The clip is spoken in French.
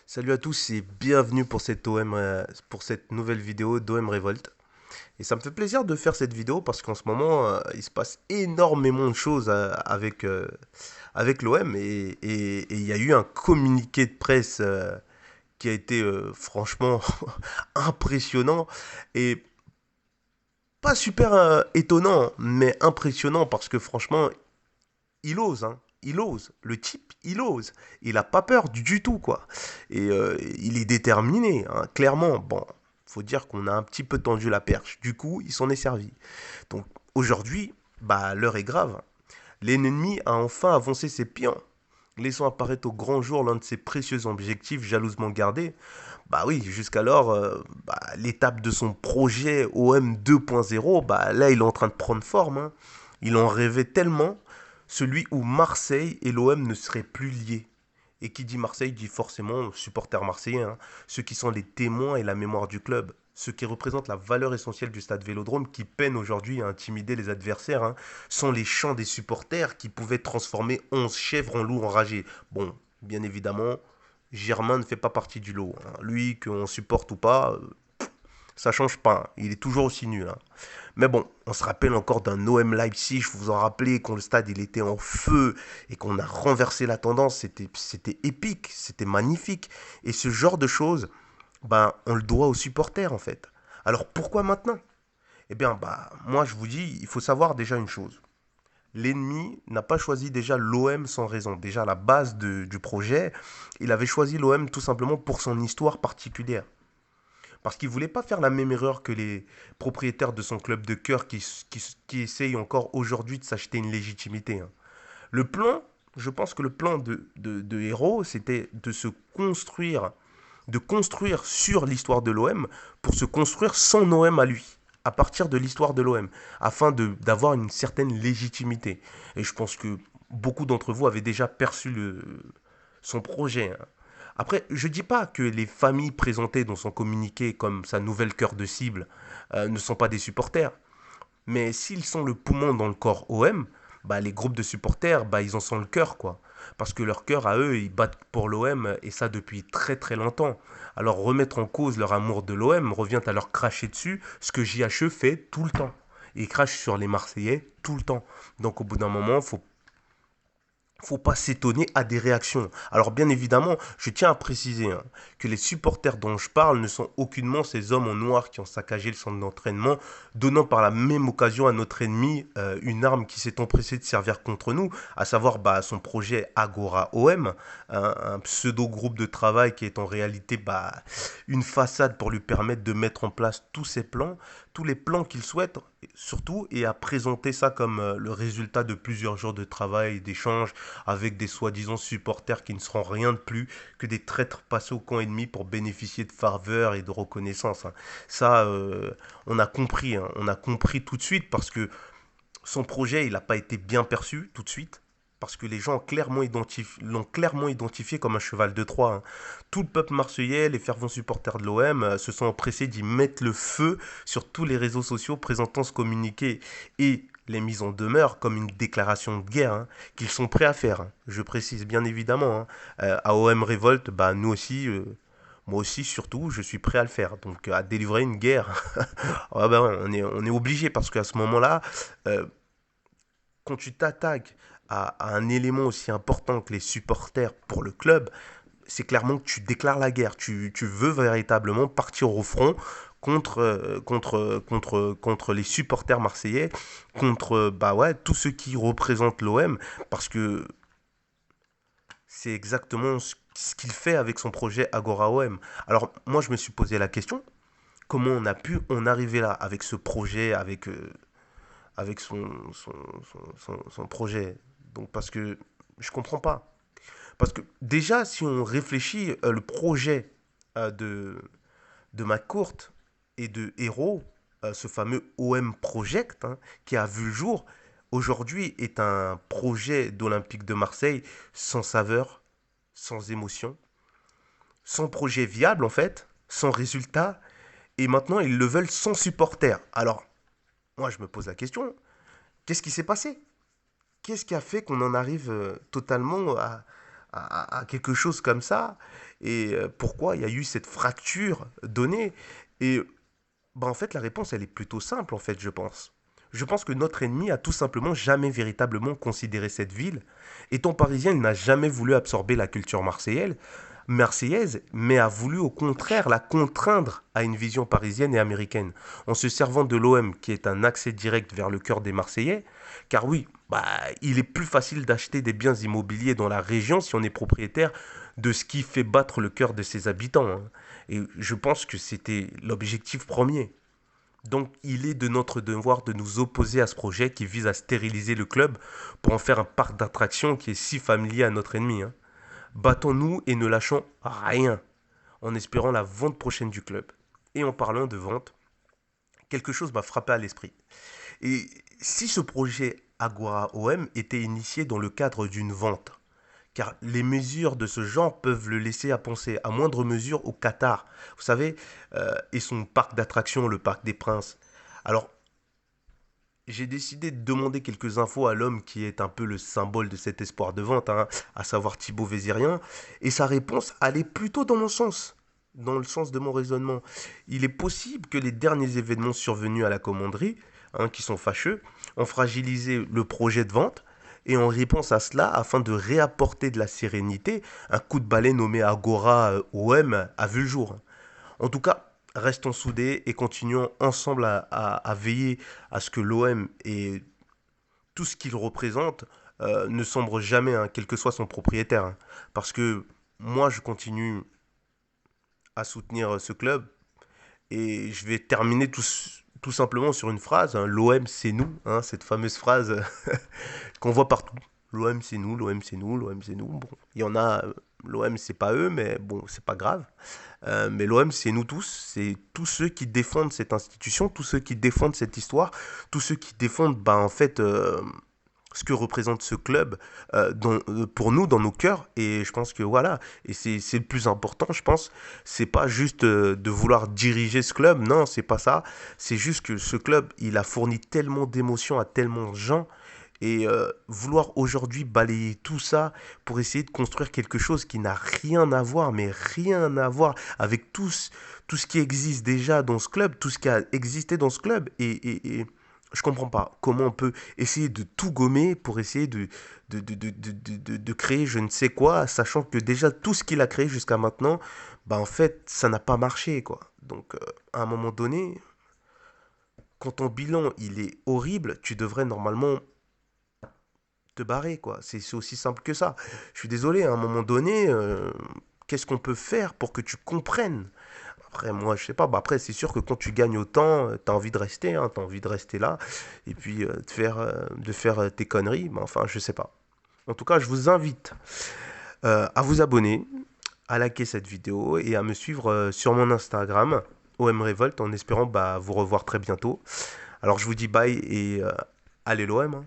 Salut à tous et bienvenue pour pour cette nouvelle vidéo d'OM Revolt. Et ça me fait plaisir de faire cette vidéo parce qu'en ce moment, il se passe énormément de choses avec l'OM et il y a eu un communiqué de presse qui a été franchement impressionnant et pas super étonnant, mais impressionnant parce que franchement, il ose, hein. Il ose. Le type, il ose. Il a pas peur du tout, quoi. Et il est déterminé, hein, clairement. Bon, faut dire qu'on a un petit peu tendu la perche. Du coup, il s'en est servi. Donc aujourd'hui, bah l'heure est grave. L'ennemi a enfin avancé ses pions, laissant apparaître au grand jour l'un de ses précieux objectifs jalousement gardés. Bah oui, jusqu'alors, l'étape de son projet OM 2.0, bah là, il est en train de prendre forme, hein. Il en rêvait tellement, celui où Marseille et l'OM ne seraient plus liés. Et qui dit Marseille dit forcément supporters marseillais, hein, ceux qui sont les témoins et la mémoire du club, ceux qui représentent la valeur essentielle du stade Vélodrome qui peine aujourd'hui à intimider les adversaires, hein, sont les chants des supporters qui pouvaient transformer 11 chèvres en loups enragés. Bon, bien évidemment, Germain ne fait pas partie du lot, hein. Lui, qu'on supporte ou pas, ça change pas, hein. Il est toujours aussi nul, hein. Mais bon, on se rappelle encore d'un OM Leipzig, vous vous en rappelez, quand le stade il était en feu et qu'on a renversé la tendance, c'était épique, c'était magnifique. Et ce genre de choses, ben, on le doit aux supporters en fait. Alors pourquoi maintenant? Eh bien, bah, moi je vous dis, il faut savoir déjà une chose. L'ennemi n'a pas choisi déjà l'OM sans raison. Déjà à la base du projet, il avait choisi l'OM tout simplement pour son histoire particulière. Parce qu'il ne voulait pas faire la même erreur que les propriétaires de son club de cœur qui essayent encore aujourd'hui de s'acheter une légitimité, hein. Le plan, je pense que le plan de Héros, c'était de construire sur l'histoire de l'OM pour se construire son OM à lui, à partir de l'histoire de l'OM, afin d'avoir une certaine légitimité. Et je pense que beaucoup d'entre vous avaient déjà perçu son projet, hein. Après, je ne dis pas que les familles présentées dans son communiqué comme sa nouvelle cœur de cible ne sont pas des supporters. Mais s'ils sont le poumon dans le corps OM, bah, les groupes de supporters, bah, ils en sont le cœur, quoi. Parce que leur cœur, à eux, ils battent pour l'OM, et ça depuis très très longtemps. Alors remettre en cause leur amour de l'OM revient à leur cracher dessus, ce que JHE fait tout le temps. Il crache sur les Marseillais tout le temps. Donc au bout d'un moment, faut pas s'étonner à des réactions. Alors bien évidemment, je tiens à préciser, hein, que les supporters dont je parle ne sont aucunement ces hommes en noir qui ont saccagé le centre d'entraînement, donnant par la même occasion à notre ennemi une arme qui s'est empressée de servir contre nous, à savoir bah, son projet Agora OM, un pseudo-groupe de travail qui est en réalité bah, une façade pour lui permettre de mettre en place tous ses plans, tous les plans qu'il souhaite, surtout, et à présenter ça comme le résultat de plusieurs jours de travail et d'échanges avec des soi-disant supporters qui ne seront rien de plus que des traîtres passés au camp ennemi pour bénéficier de faveurs et de reconnaissance, hein. Ça, on a compris, hein, on a compris tout de suite parce que son projet, il n'a pas été bien perçu tout de suite. Parce que les gens l'ont clairement identifié comme un cheval de Troie, hein. Tout le peuple marseillais, les fervents supporters de l'OM, se sont empressés d'y mettre le feu sur tous les réseaux sociaux présentant ce communiqué et les mises en demeure comme une déclaration de guerre, hein, qu'ils sont prêts à faire, hein. Je précise bien évidemment, hein. À OM Révolte, bah, nous aussi, moi aussi surtout, je suis prêt à le faire. Donc à délivrer une guerre. Ah bah ouais, on est obligé parce qu'à ce moment-là, euh, quand tu t'attaques à un élément aussi important que les supporters pour le club, c'est clairement que tu déclares la guerre. Tu veux véritablement partir au front contre les supporters marseillais, contre bah ouais, tous ceux qui représentent l'OM, parce que c'est exactement ce qu'il fait avec son projet Agora OM. Alors moi je me suis posé la question, comment on a pu en arriver là avec ce projet, avec son projet. Donc parce que je comprends pas. Parce que déjà, si on réfléchit, le projet euh, de, de McCourt et de Hero, ce fameux OM Project, hein, qui a vu le jour, aujourd'hui est un projet d'Olympique de Marseille sans saveur, sans émotion, sans projet viable en fait, sans résultat, et maintenant ils le veulent sans supporter. Alors, moi je me pose la question, qu'est-ce qui s'est passé? Qu'est-ce qui a fait qu'on en arrive totalement à quelque chose comme ça. Et pourquoi il y a eu cette fracture donnée. Et bah, en fait, la réponse, elle est plutôt simple, en fait, je pense. Je pense que notre ennemi a tout simplement jamais véritablement considéré cette ville. Étant parisien, il n'a jamais voulu absorber la culture marseillaise, mais a voulu au contraire la contraindre à une vision parisienne et américaine, en se servant de l'OM qui est un accès direct vers le cœur des Marseillais, car oui, bah, il est plus facile d'acheter des biens immobiliers dans la région si on est propriétaire de ce qui fait battre le cœur de ses habitants, hein. Et je pense que c'était l'objectif premier. Donc il est de notre devoir de nous opposer à ce projet qui vise à stériliser le club pour en faire un parc d'attractions qui est si familier à notre ennemi, hein. Battons-nous et ne lâchons rien en espérant la vente prochaine du club. Et en parlant de vente, quelque chose m'a frappé à l'esprit. Et si ce projet Agora OM était initié dans le cadre d'une vente, car les mesures de ce genre peuvent le laisser à penser à moindre mesure au Qatar, vous savez, et son parc d'attractions, le Parc des Princes. Alors, j'ai décidé de demander quelques infos à l'homme qui est un peu le symbole de cet espoir de vente, hein, à savoir Thibaut Vézirien, et sa réponse allait plutôt dans mon sens, dans le sens de mon raisonnement. Il est possible que les derniers événements survenus à la commanderie, hein, qui sont fâcheux, ont fragilisé le projet de vente, et en réponse à cela, afin de réapporter de la sérénité, un coup de balai nommé Agora OM a vu le jour. En tout cas, restons soudés et continuons ensemble à veiller à ce que l'OM et tout ce qu'il représente ne sombre jamais, hein, quel que soit son propriétaire, hein. Parce que moi, je continue à soutenir ce club et je vais terminer tout simplement sur une phrase, hein, l'OM c'est nous, hein, cette fameuse phrase qu'on voit partout. L'OM c'est nous, l'OM c'est nous, l'OM c'est nous. Bon, il y en a, l'OM c'est pas eux, mais bon, c'est pas grave. Mais l'OM, c'est nous tous, c'est tous ceux qui défendent cette institution, tous ceux qui défendent cette histoire, tous ceux qui défendent, bah, en fait, ce que représente ce club pour nous, dans nos cœurs. Et je pense que voilà, et c'est le plus important, je pense. C'est pas juste de vouloir diriger ce club, non, c'est pas ça. C'est juste que ce club, il a fourni tellement d'émotions à tellement de gens et vouloir aujourd'hui balayer tout ça pour essayer de construire quelque chose qui n'a rien à voir, mais rien à voir avec tout ce qui existe déjà dans ce club, tout ce qui a existé dans ce club. Et je comprends pas comment on peut essayer de tout gommer pour essayer de créer je ne sais quoi, sachant que déjà tout ce qu'il a créé jusqu'à maintenant, bah en fait, ça n'a pas marché, quoi. Donc, à un moment donné, quand ton bilan il est horrible, tu devrais normalement te barrer, quoi. C'est aussi simple que ça. Je suis désolé, à un moment donné, qu'est-ce qu'on peut faire pour que tu comprennes? Après, moi, je sais pas. Bah, après, c'est sûr que quand tu gagnes autant, tu as envie de rester, hein, tu as envie de rester là, et puis de faire tes conneries. Mais enfin, je sais pas. En tout cas, je vous invite à vous abonner, à liker cette vidéo et à me suivre sur mon Instagram, OM Revolt, en espérant bah, vous revoir très bientôt. Alors, je vous dis bye et allez l'OM, hein.